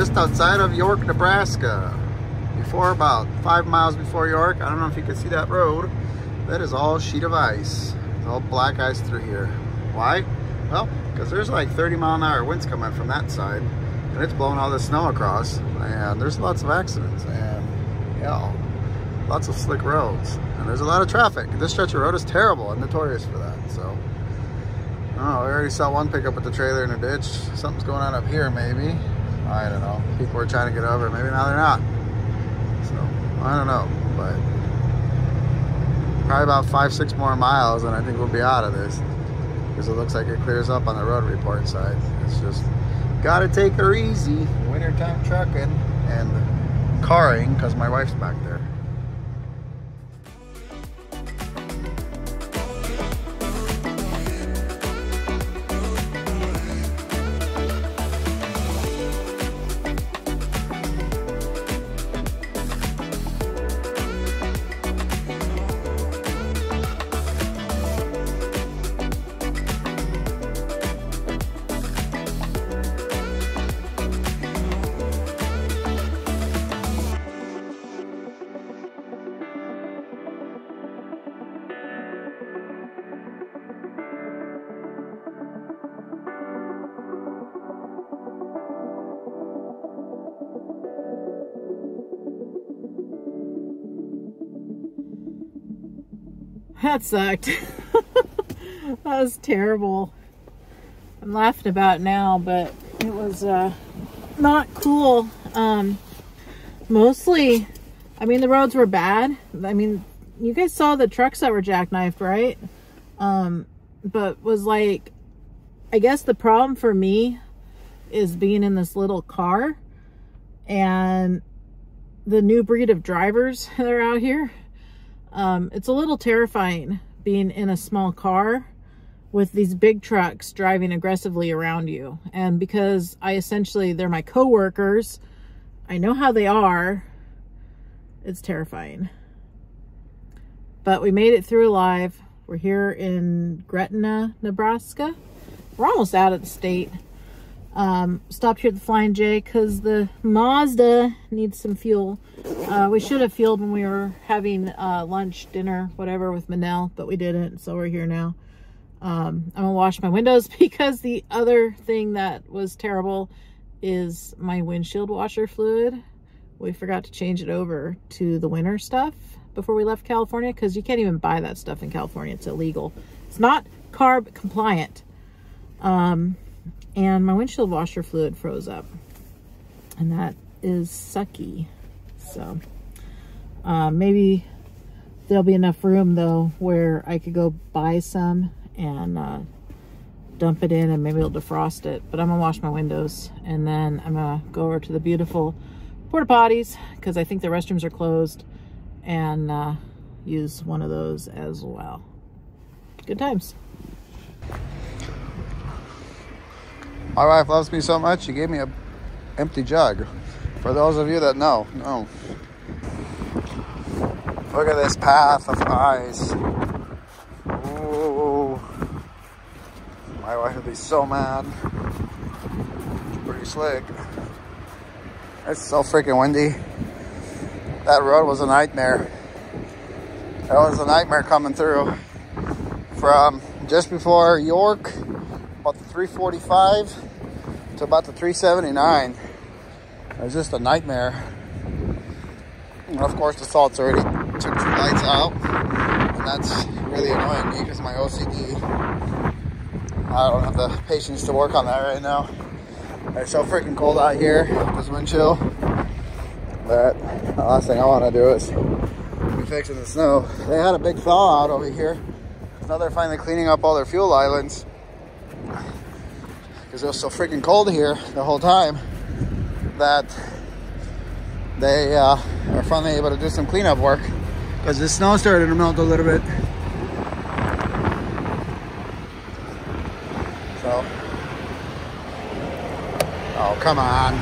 just outside of York, Nebraska. Before, about 5 miles before York, I don't know if you can see that road. That is all sheet of ice. It's all black ice through here. Why? Well, because there's like 30-mile-an-hour winds coming from that side, and it's blowing all this snow across, and there's lots of accidents, and yeah, lots of slick roads, and there's a lot of traffic. This stretch of road is terrible and notorious for that. So, I don't know, we already saw one pickup with the trailer in a ditch. Something's going on up here, maybe. I don't know. People are trying to get over. Maybe now they're not. So, I don't know, but probably about 5-6 more miles and I think we'll be out of this, because it looks like it clears up on the road report side. It's just gotta take her easy. Wintertime trucking and carring, because my wife's back there. That sucked. That was terrible. I'm laughing about it now, but it was not cool. Mostly, I mean, the roads were bad. I mean, you guys saw the trucks that were jackknifed, right? But was like, I guess the problem for me is being in this little car and the new breed of drivers that are out here. It's a little terrifying being in a small car with these big trucks driving aggressively around you. And because they're my co-workers, I know how they are, it's terrifying. But we made it through alive. We're here in Gretna, Nebraska. We're almost out of the state. Stopped here at the Flying J because the Mazda needs some fuel. We should have fueled when we were having lunch, dinner, whatever with Manel, but we didn't, so we're here now. I'm gonna wash my windows because the other thing that was terrible is my windshield washer fluid. We forgot to change it over to the winter stuff before we left California, because you can't even buy that stuff in California. It's illegal. It's not CARB compliant. And my windshield washer fluid froze up, and that is sucky. So maybe there'll be enough room though where I could go buy some and dump it in, and maybe it'll defrost it. But I'm gonna wash my windows, and then I'm gonna go over to the beautiful porta potties, because I think the restrooms are closed, and use one of those as well. Good times. My wife loves me so much, she gave me an empty jug. For those of you that know, no. Look at this path of ice. Ooh. My wife would be so mad. Pretty slick. It's so freaking windy. That road was a nightmare. That was a nightmare coming through. From just before York, about the 345 to about the 379. It was just a nightmare. And of course the salt's already took 2 lights out, and that's really annoying me because my OCD, I don't have the patience to work on that right now. It's so freaking cold out here, this wind chill, that the last thing I want to do is be fixing the snow. They had a big thaw out over here. Now they're finally cleaning up all their fuel islands, because it was so freaking cold here the whole time that they are finally able to do some cleanup work, because the snow started to melt a little bit. So, oh, come on.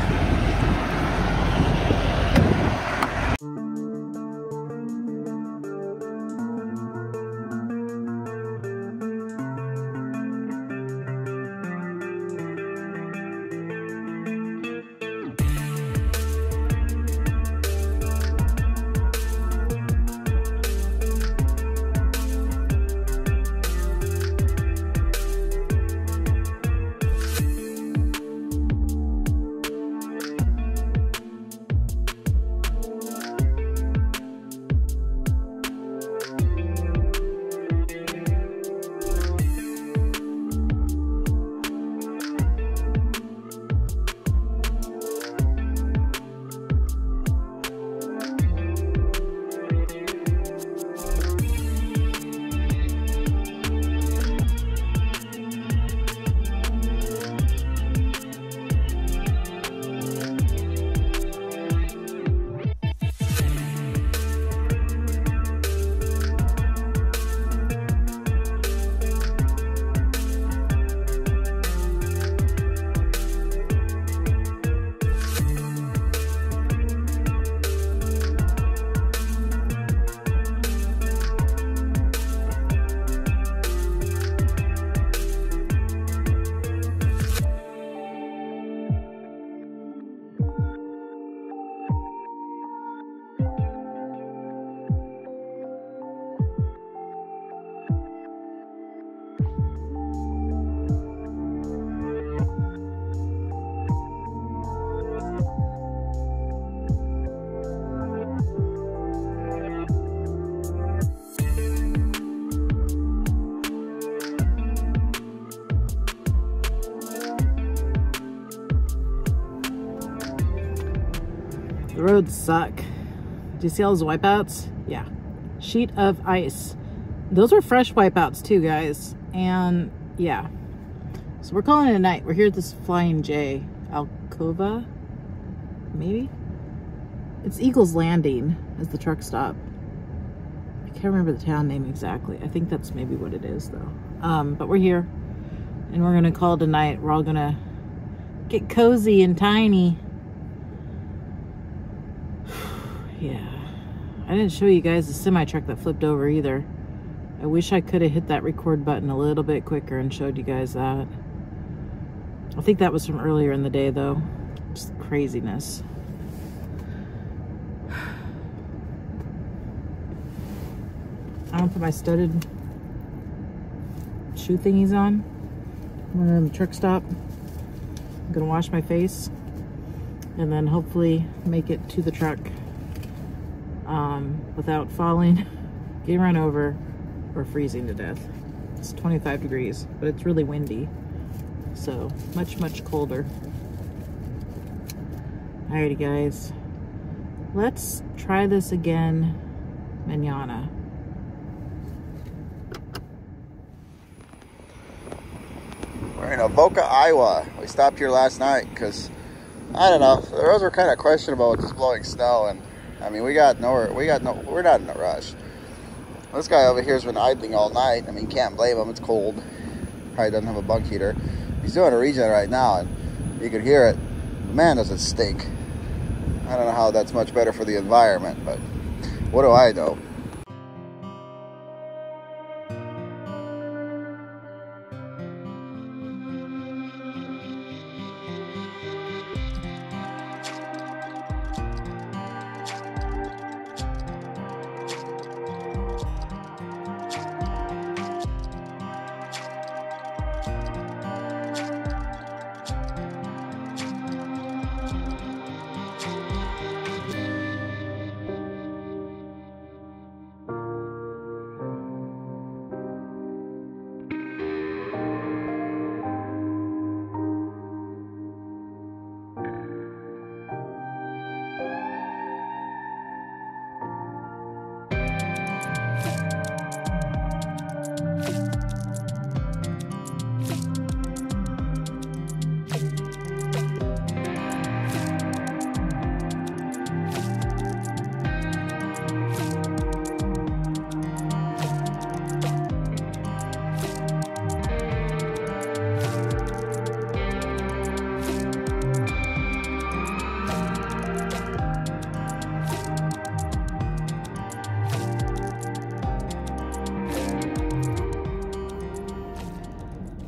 The roads suck. Do you see all those wipeouts? Yeah. Sheet of ice. Those were fresh wipeouts too, guys. And yeah. So we're calling it a night. We're here at this Flying J. Alcova? Maybe? It's Eagles Landing is the truck stop. I can't remember the town name exactly. I think that's maybe what it is though. But we're here. And we're gonna call it a night. We're all gonna get cozy and tiny. Yeah. I didn't show you guys the semi truck that flipped over either. I wish I could have hit that record button a little bit quicker and showed you guys that. I think that was from earlier in the day though. Just craziness. I don't put my studded shoe thingies on. I'm gonna truck stop. I'm gonna wash my face and then hopefully make it to the truck without falling, getting run over, or freezing to death. It's 25 degrees, but it's really windy. So much, much colder. Alrighty guys, let's try this again mañana. We're in Avoca, Iowa. We stopped here last night because, I don't know, the roads were kind of questionable with this blowing snow, and I mean, we're not in a rush. This guy over here has been idling all night. I mean, can't blame him, it's cold. Probably doesn't have a bunk heater. He's doing a regen right now, and you could hear it. Man, does it stink. I don't know how that's much better for the environment, but what do I know?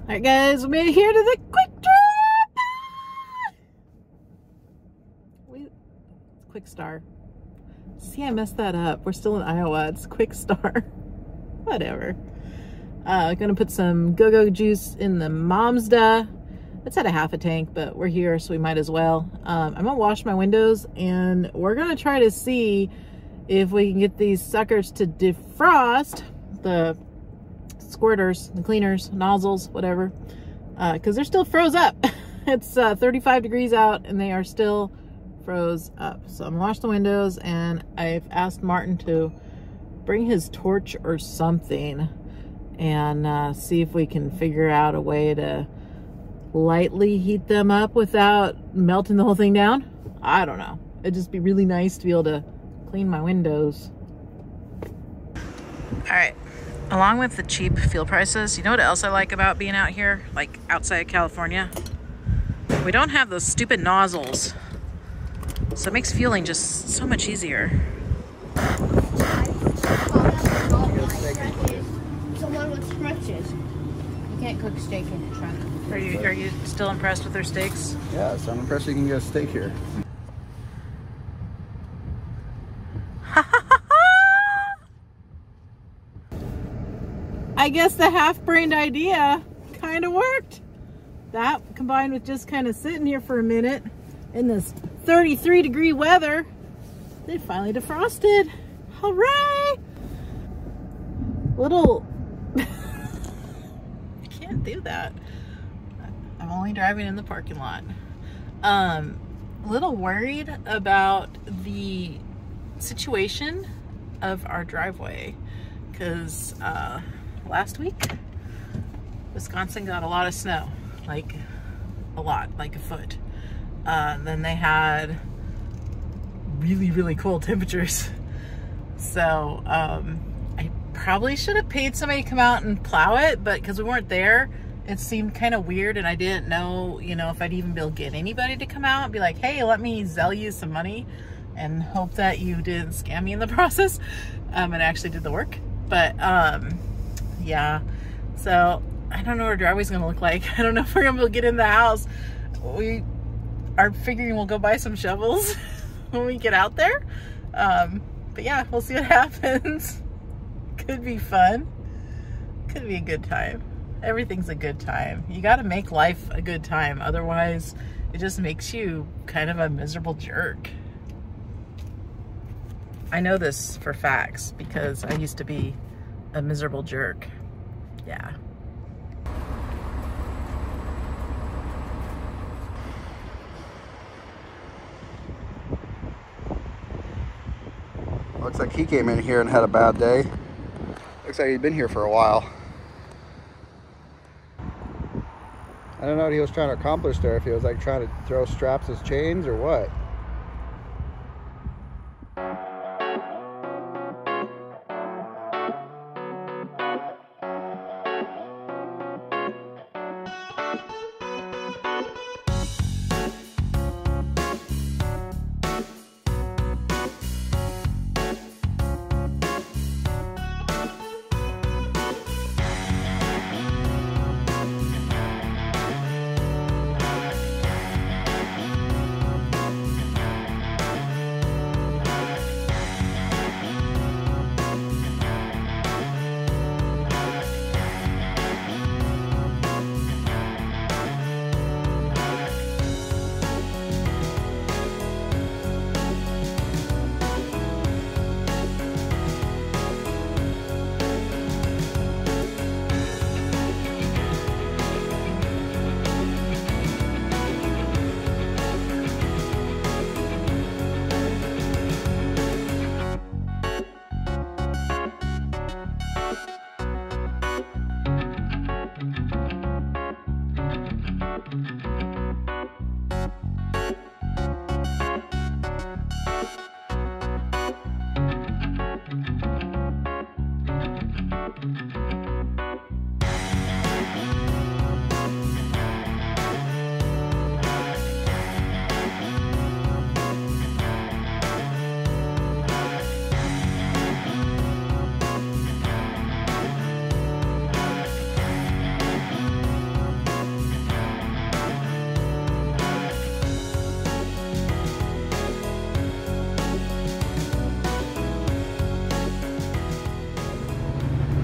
Alright guys, we made it here to the quick trip! Quick Star. See, I messed that up. We're still in Iowa. It's Quick Star. Whatever. Gonna put some go-go juice in the Mazda. It's at a half a tank, but we're here, so we might as well. I'm gonna wash my windows, and we're gonna try to see if we can get these suckers to defrost, the squirters, the cleaners, nozzles, whatever, because they're still froze up. It's 35 degrees out and they are still froze up. So I'm gonna wash the windows, and I've asked Martin to bring his torch or something and see if we can figure out a way to lightly heat them up without melting the whole thing down. I don't know. It'd just be really nice to be able to clean my windows. All right. Along with the cheap fuel prices, you know what else I like about being out here, like outside California? We don't have those stupid nozzles. So it makes fueling just so much easier. Someone with stretches. You can't cook steak in the truck. Are you still impressed with their steaks? Yeah, so I'm impressed you can get a steak here. I guess the half-brained idea kind of worked. That combined with just kind of sitting here for a minute in this 33-degree weather, they finally defrosted. Hooray! Little... I can't do that. I'm only driving in the parking lot. a little worried about the situation of our driveway because last week Wisconsin got a lot of snow, like a lot, like a foot. Then they had really cold temperatures. So I probably should have paid somebody to come out and plow it, but because we weren't there, it seemed kind of weird, and I didn't know, you know, if I'd even be able to get anybody to come out and be like, hey, let me sell you some money and hope that you didn't scam me in the process and actually did the work. But yeah, so I don't know what our driveway's gonna look like. I don't know if we're gonna be able to get in the house. We are figuring we'll go buy some shovels when we get out there. But yeah, we'll see what happens. Could be fun. Could be a good time. Everything's a good time. You got to make life a good time. Otherwise, it just makes you kind of a miserable jerk. I know this for facts because I used to be a miserable jerk. Yeah. Looks like he came in here and had a bad day. Looks like he'd been here for a while. I don't know what he was trying to accomplish there, if he was like trying to throw straps as chains or what.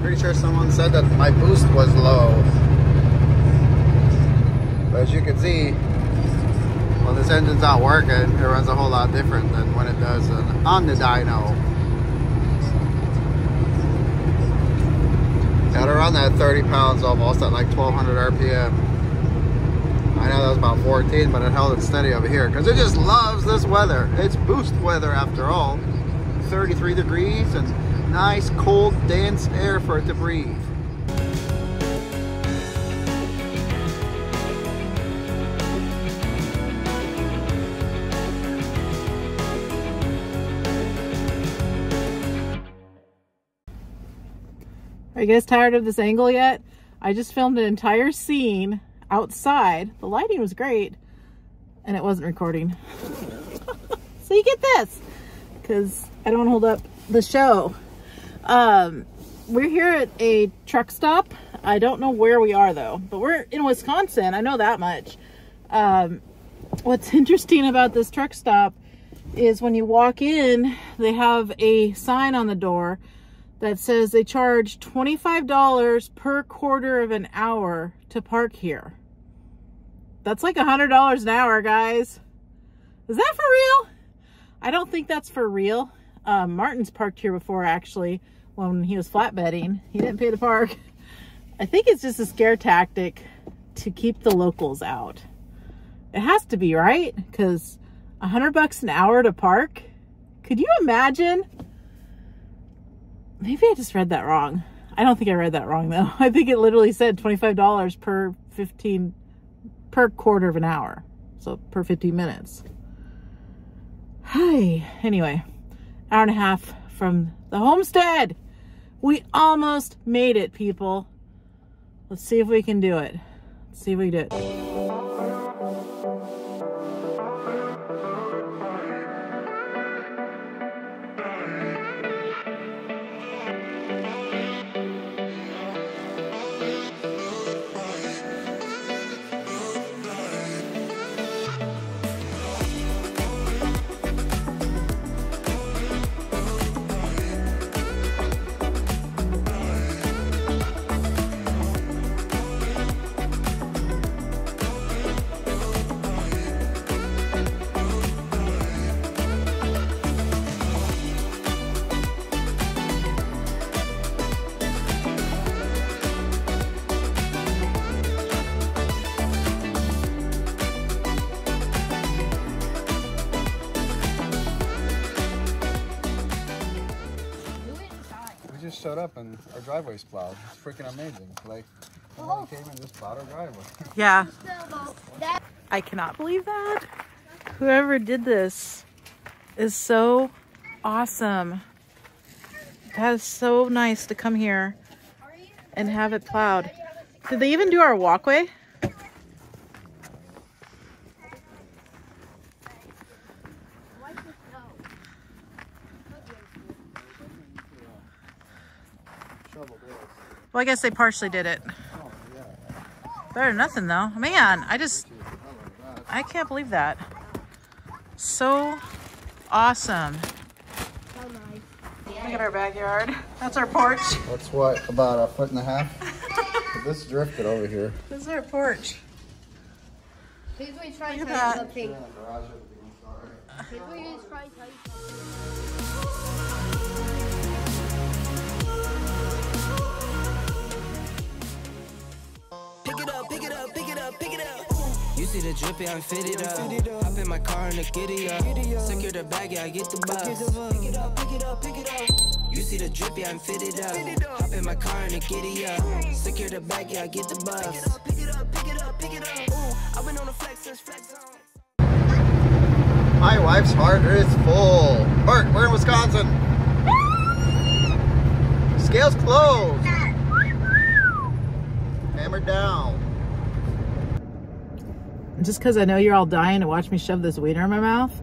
Pretty sure someone said that my boost was low. But as you can see, when this engine's not working, it runs a whole lot different than when it does on the dyno. Gotta run that 30 pounds almost at like 1200 RPM. I know that was about 14, but it held it steady over here because it just loves this weather. It's boost weather after all. 33 degrees and nice cold dense air for it to breathe. Are you guys tired of this angle yet? I just filmed an entire scene outside. The lighting was great and it wasn't recording. So you get this because I don't hold up the show. We're here at a truck stop. I don't know where we are though, but we're in Wisconsin. I know that much. What's interesting about this truck stop is when you walk in, they have a sign on the door that says they charge $25 per quarter of an hour to park here. That's like $100 an hour, guys. Is that for real? I don't think that's for real. Martin's parked here before, actually, when he was flatbedding. He didn't pay to park. I think it's just a scare tactic to keep the locals out. It has to be, right? Because $100 an hour to park? Could you imagine? Maybe I just read that wrong. I don't think I read that wrong though. I think it literally said $25 per quarter of an hour. So per 15 minutes. Hi. Anyway, hour and a half from the homestead. We almost made it, people. Let's see if we can do it. Let's see if we can do it. Showed up and our driveway's plowed. It's freaking amazing. Like, someone came and just plowed our driveway. Yeah. I cannot believe that. Whoever did this is so awesome. That is so nice to come here and have it plowed. Did they even do our walkway? Well, I guess they partially did it. Better than nothing, though. Man, I can't believe that. So awesome. Look at our backyard. That's our porch. That's what, about 1.5 feet? This drifted over here. This is our porch. Please we try Look at that. Please we just try You see the drippy, I'm fitted up. Hop in my car and the giddy up. Secure the bag, yeah, I get the bus. Pick it up, pick it up, pick it up. You see the drippy, I'm fitted up. Hop in my car and the giddy up. Secure the bag, yeah, I get the bus. Pick it up, pick it up, pick it up. I've been on the flex since flex zone. My wife's heart is full. Bert, we're in Wisconsin. Scale's closed. Hammered down. Just because I know you're all dying to watch me shove this wiener in my mouth,